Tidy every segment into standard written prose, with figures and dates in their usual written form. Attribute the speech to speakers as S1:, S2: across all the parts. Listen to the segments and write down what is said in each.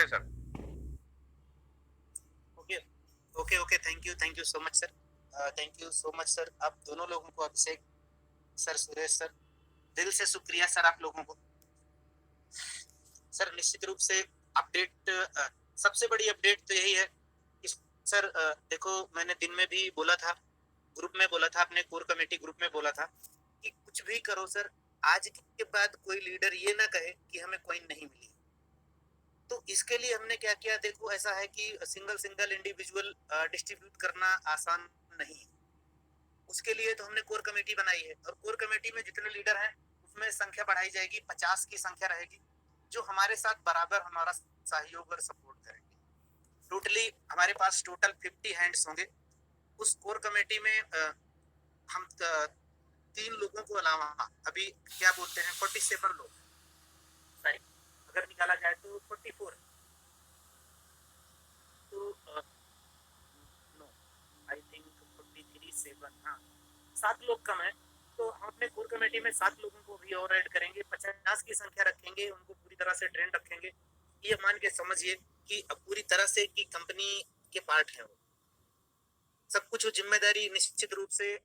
S1: है sir.
S2: Okay okay okay, thank you so much sir. Thank you so much sir, आप दोनों लोगों को, अभिषेक सर, सुरेश सर, दिल से शुक्रिया सर आप लोगों को। सर निश्चित रूप से अपडेट, सबसे बड़ी अपडेट तो यही है कि सर देखो, मैंने दिन में भी बोला था, ग्रुप में बोला था, अपने कोर कमेटी ग्रुप में बोला था कि कुछ भी करो सर, आज के बाद कोई लीडर ये ना कहे कि हमें कॉइन नहीं मिली। तो इसके लिए हमने क्या किया, देखो ऐसा है कि सिंगल सिंगल इंडिविजुअल डिस्ट्रीब्यूट करना आसान नहीं है। उसके लिए तो हमने कोर कमेटी बनाई है, और कोर कमेटी में जितने लीडर हैं उसमें संख्या बढ़ाई जाएगी, 50 की संख्या रहेगी, जो हमारे साथ बराबर हमारा सहयोग और सपोर्ट करेंगे। टोटली हमारे पास टोटल 50 हैंड्स होंगे उस कोर कमेटी में। हम 3 लोगों को अलावा अभी क्या बोलते हैं 47 लोग, सॉरी, अगर निकाला जाए तो 44, तो नो, आई थिंक 43, 7, हाँ, 7 लोग कम है। तो हम अपने कोर कमेटी में 7 लोगों को भी और ऐड करेंगे, 50 की संख्या रखेंगे, उनको पूरी तरह से ट्रेंड रखेंगे। ये मान के समझिए कि अब पूरी तरह से की कंपनी के पार्ट है वो, सब कुछ जिम्मेदारी निश्चित रूप से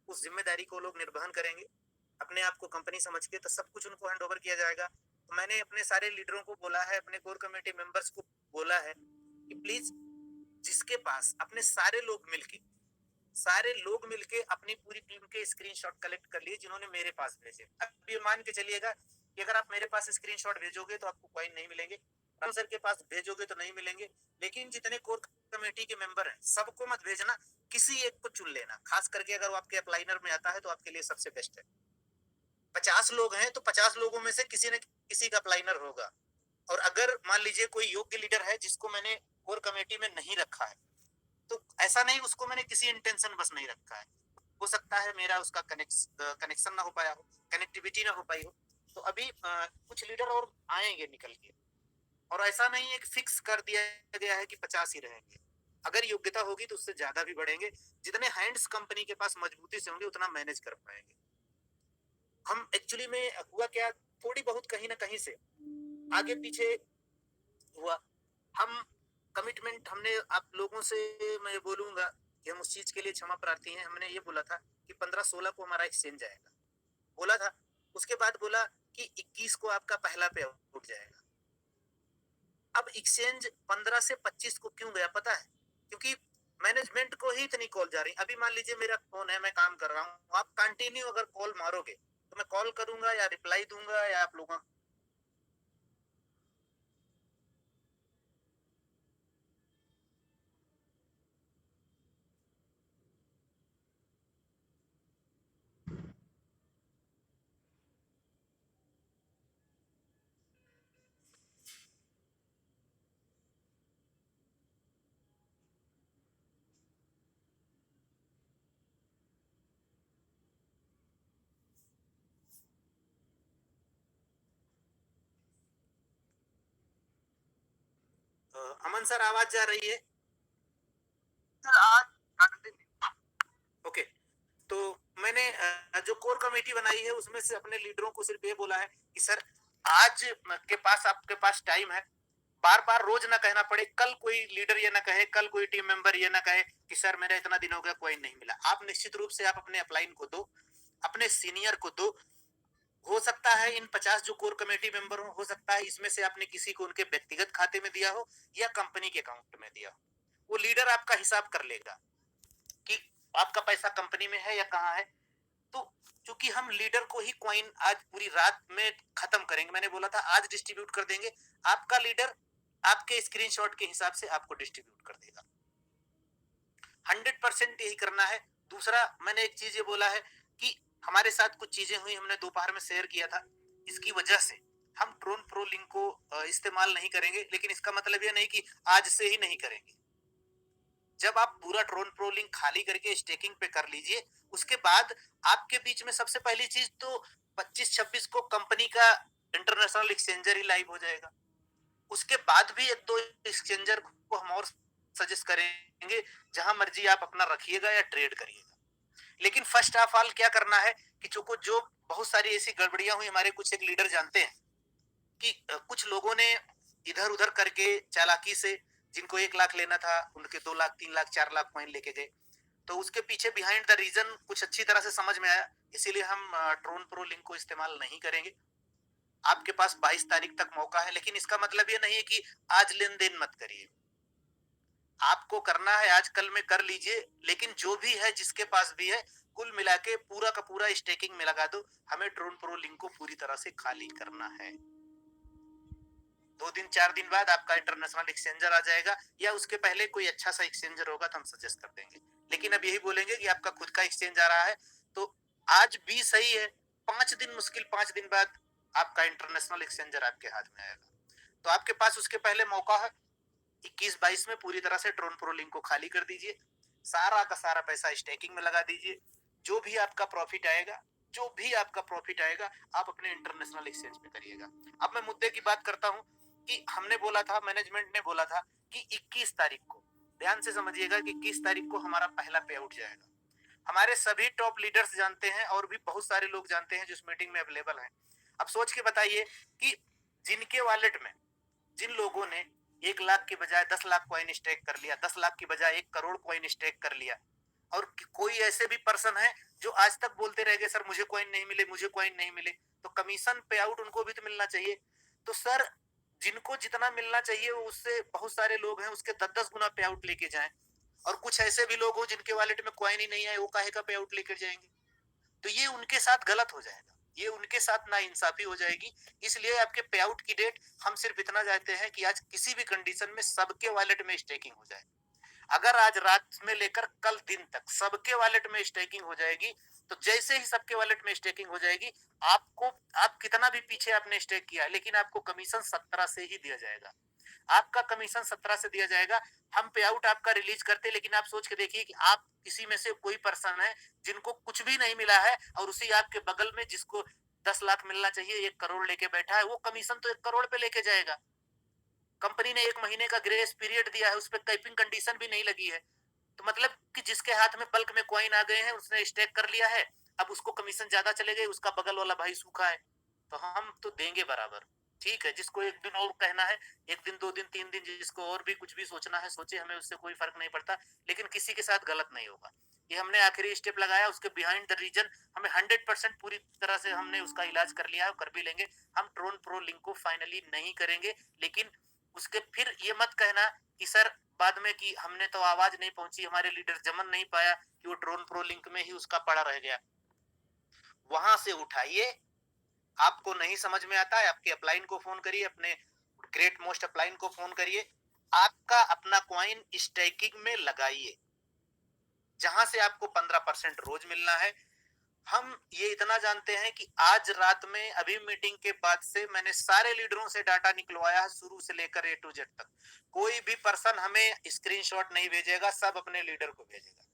S2: उस जिम्मेदारी को लोग निर्वहन करेंगे अपने आप को कंपनी समझ के, तो सब कुछ उनको हैंड ओवर किया जाएगा। तो मैंने अपने सारे लीडरों को बोला है, अपने कोर कमेटी मेंबर्स को बोला है कि प्लीज, जिसके पास अपने सारे लोग मिलके अपनी पूरी टीम के स्क्रीनशॉट कलेक्ट कर लिए जिन्होंने मेरे पास भेजे। अब ये मान के चलिएगा कि अगर आप मेरे पास स्क्रीनशॉट भेजोगे तो आपको कॉइन नहीं मिलेंगे, राम सर के पास भेजोगे तो नहीं मिलेंगे, लेकिन जितने कोर कमेटी के मेंबर हैं सबको मत भेजना, किसी एक को चुन लेना, खास करके अगर वो आपके अपलाइनर में आता है तो आपके लिए सबसे बेस्ट है। 50 लोग हैं तो 50 लोगों में से किसी न किसी का अपलाइनर होगा। और अगर मान लीजिए कोई योग्य लीडर है जिसको मैंने कोर कमेटी में नहीं रखा है, तो ऐसा नहीं उसको मैंने किसी इंटेंशन बस नहीं रखा है, हो सकता है मेरा उसका कनेक्शन ना हो पाया हो, कनेक्टिविटी ना हो पाई हो। तो अभी कुछ लीडर और आएंगे निकल के, और ऐसा नहीं है कि फिक्स कर दिया गया है कि 50 ही रहेंगे। अगर योग्यता होगी तो उससे ज्यादा भी बढ़ेंगे, जितने हैंड्स कंपनी के पास मजबूती से होंगे उतना मैनेज कर पाएंगे हम। एक्चुअली में हुआ क्या, थोड़ी बहुत कहीं ना कहीं से आगे पीछे हुआ। हम कमिटमेंट हमने आप लोगों से, मैं बोलूंगा कि हम उस चीज के लिए क्षमा प्रार्थी हैं, हमने ये बोला था कि 15-16 को हमारा एक्सचेंज आएगा, बोला था। उसके बाद बोला कि 21 को आपका पहला पे उठ जाएगा। अब एक्सचेंज 15 से 25 को क्यों गया पता है? क्योंकि मैनेजमेंट को ही इतनी कॉल जा रही। अभी मान लीजिए मेरा फोन है, मैं काम कर रहा हूँ, आप कंटिन्यू अगर कॉल मारोगे तो मैं कॉल करूंगा या रिप्लाई दूंगा या आप लोगों। अमन सर आवाज जा रही है? सर आज ओके। तो मैंने जो कोर कमेटी बनाई है उसमें से अपने लीडरों को सिर्फ ये बोला है कि सर आज के पास आपके पास टाइम है, बार बार रोज ना कहना पड़े, कल कोई लीडर ये ना कहे, कल कोई टीम मेंबर ये ना कहे कि सर मेरा इतना दिन हो गया कोई नहीं मिला। आप निश्चित रूप से आप अपने अपलाइन को दो, अपने सीनियर को दो। हो सकता है इन 50 जो कोर कमेटी मेंबर हो सकता है इसमें से आपने किसी को उनके व्यक्तिगत खाते में दिया हो या कंपनी के अकाउंट में दिया हो, वो लीडर आपका हिसाब कर लेगा कि आपका पैसा कंपनी में है या कहाँ है। तो चूंकि हम लीडर को ही कॉइन आज पूरी रात में खत्म करेंगे, मैंने बोला था आज डिस्ट्रीब्यूट कर देंगे, आपका लीडर आपके स्क्रीनशॉट के हिसाब से आपको डिस्ट्रीब्यूट कर देगा। 100% यही करना है। दूसरा मैंने एक चीज ये बोला है कि हमारे साथ कुछ चीजें हुई, हमने दोपहर में शेयर किया था, इसकी वजह से हम ट्रोन प्रो लिंक को इस्तेमाल नहीं करेंगे, लेकिन इसका मतलब ये नहीं कि आज से ही नहीं करेंगे। जब आप पूरा ड्रोन प्रो लिंक खाली करके स्टेकिंग पे कर लीजिए, उसके बाद आपके बीच में सबसे पहली चीज तो 25-26 को कंपनी का इंटरनेशनल एक्सचेंजर ही लाइव हो जाएगा। उसके बाद भी एक दो एक्सचेंजर को हम और सजेस्ट करेंगे, जहां मर्जी आप अपना रखिएगा या ट्रेड करिएगा। लेकिन फर्स्ट ऑफ ऑल क्या करना है कि जो बहुत सारी ऐसी गड़बड़ियां हुई, हमारे कुछ एक लीडर जानते हैं कि कुछ लोगों ने इधर उधर करके चालाकी से जिनको 1 लाख लेना था उनके 2 लाख 3 लाख 4 लाख कॉइन लेके गए। तो उसके पीछे बिहाइंड द रीजन कुछ अच्छी तरह से समझ में आया, इसीलिए हम ट्रोन प्रो लिंक को इस्तेमाल नहीं करेंगे। आपके पास 22 तारीख तक मौका है, लेकिन इसका मतलब ये नहीं है कि आज लेन देन मत करिए। आपको करना है आज कल में कर लीजिए, लेकिन जो भी है जिसके पास भी है कुल मिला के पूरा का पूरा स्टेकिंग में लगा दो। हमें ड्रोन प्रो लिंक को पूरी तरह से खाली करना है। 2 दिन 4 दिन बाद आपका इंटरनेशनल एक्सचेंजर आ जाएगा, या उसके पहले कोई अच्छा सा एक्सचेंजर होगा तो हम सजेस्ट कर देंगे। लेकिन अब यही बोलेंगे कि आपका खुद का एक्सचेंज आ रहा है तो आज भी सही है, 5 दिन मुश्किल 5 दिन बाद आपका इंटरनेशनल एक्सचेंजर आपके हाथ में आएगा। तो आपके पास उसके पहले मौका है, 21-22 में पूरी तरह से ड्रोन प्रो लिंक को खाली कर दीजिए, सारा का सारा पैसा स्टेकिंग में लगा दीजिए। जो भी आपका प्रॉफिट आएगा, जो भी आपका प्रॉफिट आएगा आप अपने इंटरनेशनल एक्सचेंज पे करिएगा। अब मैं मुद्दे की बात करता हूं कि हमने बोला था, मैनेजमेंट ने बोला था कि 21 तारीख को, ध्यान से समझिएगा कि 21 तारीख को हमारा पहला पे आउट जाएगा। हमारे सभी टॉप लीडर्स जानते हैं और भी बहुत सारे लोग जानते हैं जो इस मीटिंग में अवेलेबल हैं। अब सोच के बताइए कि जिनके वॉलेट में, जिन लोगों ने 1 लाख के बजाय 10 लाख कॉइन स्टेक कर लिया, 10 लाख की बजाय 1 करोड़ कॉइन स्टेक कर लिया, और कोई ऐसे भी पर्सन है जो आज तक बोलते रह गए सर मुझे कॉइन नहीं मिले, मुझे कॉइन नहीं मिले, तो कमीशन पे आउट उनको भी तो मिलना चाहिए। तो सर जिनको जितना मिलना चाहिए वो उससे बहुत सारे लोग हैं उसके 10-10 गुना पे आउट लेके जाएं, और कुछ ऐसे भी लोग हो जिनके वॉलेट में कॉइन ही नहीं आए, वो काहे का पे आउट लेकर जाएंगे। तो ये उनके साथ गलत हो जाएगा, ये उनके साथ नाइंसाफी हो जाएगी। इसलिए आपके पे आउट की डेट हम सिर्फ इतना चाहते हैं कि आज किसी भी कंडीशन में सबके वॉलेट में स्टेकिंग हो जाए। अगर आज रात में लेकर कल दिन तक सबके वॉलेट में स्टेकिंग हो जाएगी, तो जैसे ही सबके वॉलेट में स्टेकिंग हो जाएगी, आपको, आप कितना भी पीछे आपने स्टेक किया है, लेकिन आपको कमीशन 17 से ही दिया जाएगा। आपका कमीशन 17 से दिया जाएगा। हम पे आउट आपका रिलीज करते, लेकिन आप सोच के देखिए कि आप किसी में से कोई पर्सन है जिनको कुछ भी नहीं मिला है, और उसी आपके बगल में जिसको 10 लाख मिलना चाहिए 1 करोड़ लेके बैठा है, वो कमीशन तो 1 करोड़ पे लेके जाएगा। कंपनी ने 1 महीने का ग्रेस पीरियड दिया है, उस पर कैपिंग कंडीशन भी नहीं लगी है। तो मतलब कि जिसके हाथ में बल्क में कॉइन आ गए हैं, उसने स्टेक कर लिया है, अब उसको कमीशन ज्यादा चले गए, उसका बगल वाला भाई सूखा है, तो हम तो देंगे बराबर। ठीक है, जिसको 1 दिन और कहना है, 1 दिन 2 दिन 3 दिन, जिसको और भी कुछ भी सोचना है सोचे, हमें उससे कोई फर्क नहीं पड़ता, लेकिन किसी के साथ गलत नहीं होगा। ये हमने आखिरी स्टेप लगाया, उसके बिहाइंड द रीजन हमें 100% पूरी तरह से हमने उसका इलाज कर लिया है, कर भी लेंगे। हम ट्रोन प्रो लिंक को फाइनली नहीं करेंगे, लेकिन उसके फिर ये मत कहना कि सर बाद में कि हमने तो आवाज नहीं पहुंची, हमारे लीडर जमन नहीं पाया कि वो ड्रोन प्रो लिंक में ही उसका पड़ा रह गया। वहां से उठाइए, आपको नहीं समझ में आता है आपके अपलाइन को फोन करिए, अपने ग्रेट मोस्ट अपलाइन को फोन करिए, आपका अपना कॉइन स्टेकिंग में लगाइए, जहां से आपको 15% रोज मिलना है। हम ये इतना जानते हैं कि आज रात में अभी मीटिंग के बाद से मैंने सारे लीडरों से डाटा निकलवाया है, शुरू से लेकर A to Z तक। कोई भी पर्सन हमें स्क्रीनशॉट नहीं भेजेगा, सब अपने लीडर को भेजेगा,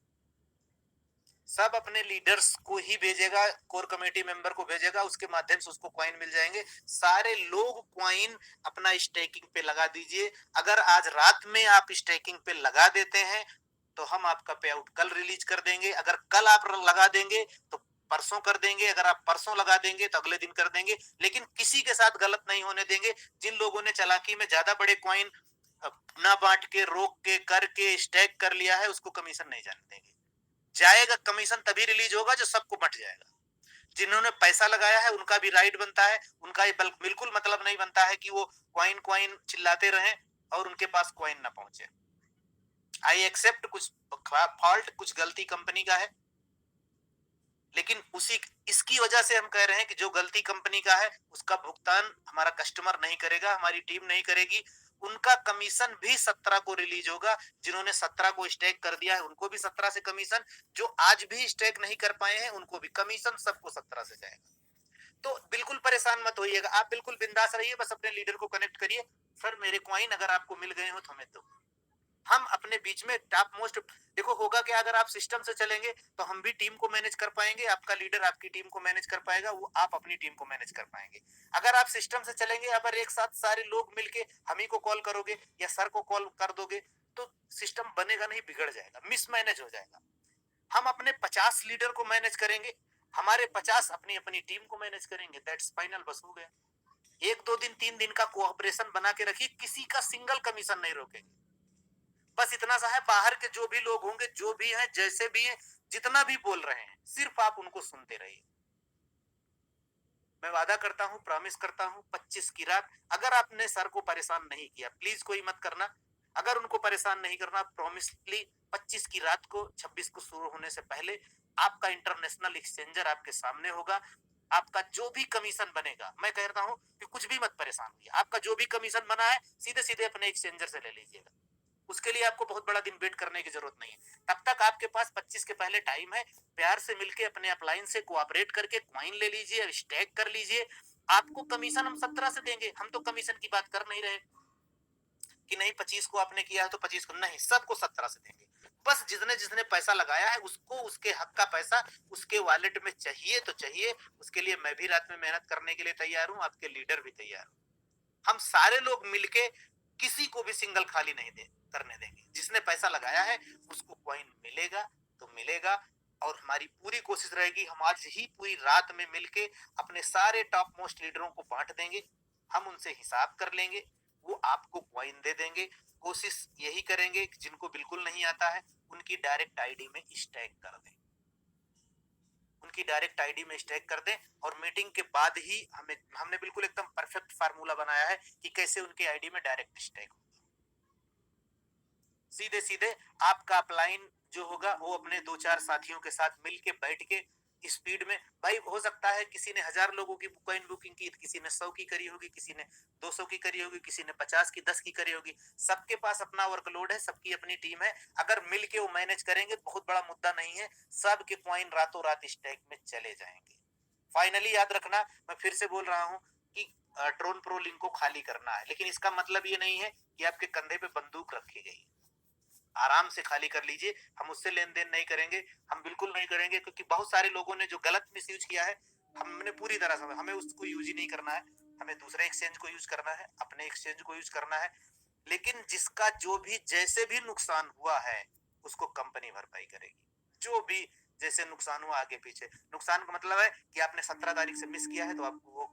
S2: सब अपने लीडर्स को ही भेजेगा, कोर कमेटी मेंबर को भेजेगा, उसके माध्यम से उसको कॉइन मिल जाएंगे। सारे लोग कॉइन अपना स्टेकिंग पे लगा दीजिए। अगर आज रात में आप स्टेकिंग पे लगा देते हैं तो हम आपका पे आउट कल रिलीज कर देंगे। अगर कल आप लगा देंगे तो परसों कर देंगे, अगर आप परसों लगा देंगे तो अगले दिन कर देंगे, लेकिन किसी के साथ गलत नहीं होने देंगे। जिन लोगों ने चालाकी में ज्यादा बड़े कॉइन ना बांट के, रोक के, करके स्टैक कर लिया है, उसको कमीशन नहीं जाने देंगे। जाएगा कमीशन तभी रिलीज होगा जो सबको बट जाएगा। जिन्होंने पैसा लगाया है उनका भी राइट बनता है, उनका ये बिल्कुल मतलब नहीं बनता है कि वो कॉइन कॉइन चिल्लाते रहें और उनके पास कॉइन ना पहुंचे। आई एक्सेप्ट कुछ फॉल्ट, कुछ गलती कंपनी का है, लेकिन उसी इसकी वजह से हम कह रहे हैं कि जो गलती कंपनी का है उसका भुगतान हमारा कस्टमर नहीं करेगा, हमारी टीम नहीं करेगी। उनका कमीशन भी 17 को रिलीज होगा। जिन्होंने 17 को स्टेक कर दिया है उनको भी 17 से कमीशन, जो आज भी स्टेक नहीं कर पाए हैं उनको भी कमीशन, सबको 17 से जाएगा। तो बिल्कुल परेशान मत होइएगा, आप बिल्कुल बिंदास रहिए, बस अपने लीडर को कनेक्ट करिए, सर मेरे कॉइन अगर आपको मिल गए हो तो हमें दो। हम अपने बीच में टॉप मोस्ट, देखो होगा क्या, अगर आप सिस्टम से चलेंगे तो हम भी टीम को मैनेज कर पाएंगे, आपका लीडर आपकी टीम को मैनेज कर पाएगा, वो आप अपनी टीम को मैनेज कर पाएंगे। अगर आप सिस्टम से चलेंगे, अगर एक साथ सारे लोग मिलके हम ही को कॉल करोगे या सर को कॉल कर दोगे तो सिस्टम बनेगा नहीं, बिगड़ जाएगा, मिसमैनेज हो जाएगा। हम अपने 50 लीडर को मैनेज करेंगे, हमारे 50 अपनी अपनी टीम को मैनेज करेंगे, दैट्स फाइनल, बस हो गया। 1-2 दिन 3 दिन का कोऑपरेशन बना के रखिए, किसी का सिंगल कमीशन नहीं रोकेंगे। बस इतना सा है, बाहर के जो भी लोग होंगे, जो भी हैं, जैसे भी हैं, जितना भी बोल रहे हैं, सिर्फ आप उनको सुनते रहिए। मैं वादा करता हूँ, प्रॉमिस करता हूँ, 25 की रात अगर आपने सर को परेशान नहीं किया, प्लीज कोई मत करना। अगर उनको परेशान नहीं करना, प्रॉमिसली 25 की रात को, 26 को शुरू होने से पहले आपका इंटरनेशनल एक्सचेंजर आपके सामने होगा। आपका जो भी कमीशन बनेगा, मैं कहता हूँ कि कुछ भी मत परेशान होइए, आपका जो भी कमीशन बना है सीधे सीधे अपने एक्सचेंजर से ले लीजिएगा। उसके लिए आपको बहुत बड़ा दिन वेट करने की जरूरत नहीं है। तब तक आपके पास 25 के पहले टाइम है। प्यार से मिलके अपने अपलाइन से कोऑपरेट करके क्वाइन ले लीजिए, स्टैक कर लीजिए। आपको कमीशन हम 17 से देंगे, हम तो कमीशन की बात कर नहीं रहे कि नहीं 25 को आपने किया है तो 25 को नहीं, सबको 17 से देंगे। बस जिसने जिसने पैसा लगाया है उसको उसके हक का पैसा उसके वॉलेट में चाहिए तो चाहिए। उसके लिए मैं भी रात में मेहनत करने के लिए तैयार हूँ, आपके लीडर भी तैयार हूँ। हम सारे लोग मिलके किसी को भी सिंगल खाली नहीं दे करने देंगे। जिसने पैसा लगाया है उसको कॉइन मिलेगा तो मिलेगा। और हमारी पूरी कोशिश रहेगी, हम आज ही पूरी रात में मिलके अपने सारे टॉप मोस्ट लीडरों को बांट देंगे। हम उनसे हिसाब कर लेंगे, वो आपको कॉइन दे देंगे। कोशिश यही करेंगे कि जिनको बिल्कुल नहीं आता है उनकी डायरेक्ट आईडी में स्टैक कर दें, उनकी डायरेक्ट आईडी में स्टैक कर दें। और मीटिंग के बाद ही हमने बिल्कुल एकदम परफेक्ट फार्मूला बनाया है कि कैसे उनके आईडी में डायरेक्ट स्टैक होगा। सीधे सीधे आपका अपलाइन जो होगा वो अपने 2-4 साथियों के साथ मिलके बैठ के स्पीड में, भाई हो सकता है किसी ने 1000 लोगों की कॉइन बुकिंग की, किसी ने 100 की करी होगी, किसी ने 200 की करी होगी, किसी ने 50 की 10 की करी होगी। सबके पास अपना वर्कलोड है, सबकी अपनी टीम है। अगर मिलके वो मैनेज करेंगे बहुत बड़ा मुद्दा नहीं है, सबके कॉइन रातों रात स्टैक में चले जाएंगे। फाइनली याद रखना, मैं फिर से बोल रहा हूँ कि ट्रोन प्रो लिंक को खाली करना है, लेकिन इसका मतलब ये नहीं है कि आपके कंधे पे बंदूक रखी गई। आराम से खाली कर लीजिए, हम उससे लेन देन नहीं करेंगे, हम बिल्कुल नहीं करेंगे, क्योंकि बहुत सारे लोगों ने जो गलत मिस यूज किया है, हमने पूरी तरह से, हमें उसको यूज ही नहीं करना है। हमें दूसरे एक्सचेंज को यूज करना है, अपने एक्सचेंज को यूज करना है। लेकिन जिसका जो भी जैसे भी नुकसान हुआ है उसको कंपनी भरपाई करेगी। जो भी जैसे नुकसान हुआ आगे पीछे, नुकसान का मतलब है कि आपने 17 तारीख से मिस किया है तो आपको वो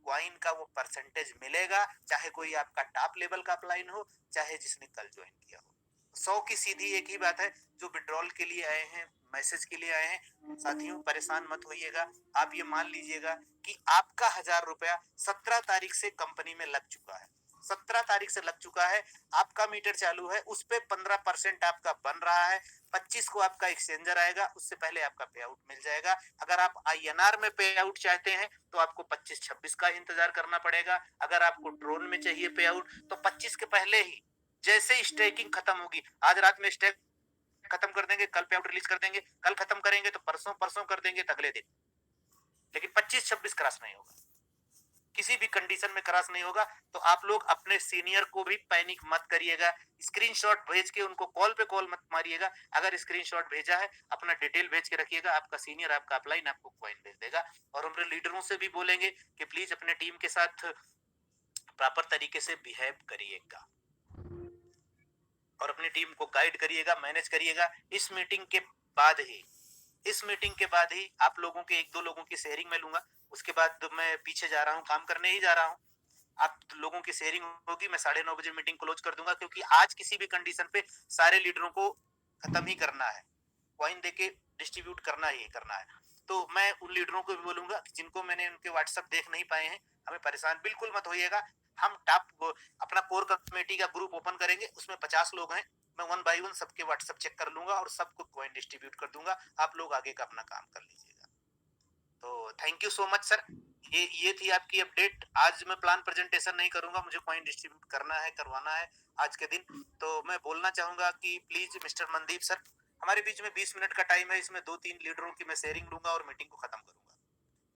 S2: क्वाइन का वो परसेंटेज मिलेगा, चाहे कोई आपका टॉप लेवल का अपलाइन हो, चाहे जिसने कल ज्वाइन किया हो। 100 की सीधी एक ही बात है, जो विड्रॉल के लिए आए हैं, मैसेज के लिए आए हैं, साथियों परेशान मत होइएगा। आप ये मान लीजिएगा कि आपका 1000 रुपया 17 तारीख से कंपनी में लग चुका है, 17 तारीख से लग चुका है। आपका मीटर चालू है, उस पे 15% आपका बन रहा है। 25 को आपका एक्सचेंजर आएगा, उससे पहले आपका पे आउट मिल जाएगा। अगर आप INR में पे आउट चाहते हैं तो आपको 25-26 का इंतजार करना पड़ेगा। अगर आपको ड्रोन में चाहिए पे आउट तो 25 के पहले ही, जैसे स्टेकिंग खत्म होगी, आज रात में स्टेक खत्म कर देंगे, कल पे आउट रिलीज कर देंगे, कल खत्म करेंगे तो परसों परसों कर देंगे तो अगले दिन। लेकिन 25-26 क्रॉस नहीं होगा, किसी भी कंडीशन में क्रॉस नहीं होगा। तो आप लोग अपने सीनियर को भी पैनिक मत करिएगा, स्क्रीनशॉट भेज के उनको कॉल पे कॉल मत मारिएगा। अगर स्क्रीनशॉट भेजा है अपना डिटेल भेज के रखिएगा, आपका सीनियर आपका अपलाइन आपको कॉइन भेज देगा। और हम लीडरों से भी बोलेंगे कि प्लीज अपने टीम के साथ प्रॉपर तरीके से बिहेव करिएगा और अपनी टीम को गाइड करिएगा, मैनेज करिएगा। इस मीटिंग के बाद ही आप लोगों के 1-2 लोगों की शेयरिंग में लूंगा। उसके बाद मैं पीछे जा रहा हूँ, काम करने ही जा रहा हूँ। आप लोगों की शेयरिंग होगी, मैं 9:30 बजे मीटिंग क्लोज कर दूंगा, क्योंकि आज किसी भी कंडीशन पे सारे लीडरों को खत्म ही करना है, कॉइन देके डिस्ट्रीब्यूट करना ही करना है। तो मैं उन लीडरों को भी बोलूंगा कि जिनको मैंने उनके व्हाट्सएप देख नहीं पाए हैं, हमें परेशान बिल्कुल मत होइएगा। हम टॉप अपना कोर कमेटी का ग्रुप ओपन करेंगे, उसमें 50 लोग हैं। मैं 1 बाय 1 सबके व्हाट्सएप चेक कर लूंगा और सबको कॉइन डिस्ट्रीब्यूट कर दूंगा। आप लोग आगे का अपना काम कर लीजिएगा। तो thank you so much sir. ये थी आपकी अपडेट। आज मैं प्लान प्रेजेंटेशन नहीं करूंगा, मुझे कॉइन डिस्ट्रीब्यूट करना है, करवाना है आज के दिन। तो मैं बोलना चाहूंगा कि प्लीज मिस्टर मनदीप सर, हमारे बीच में 20 मिनट का टाइम है, इसमें 2-3 लीडरों की मैं शेयरिंग लूंगा और मीटिंग को खत्म करूंगा।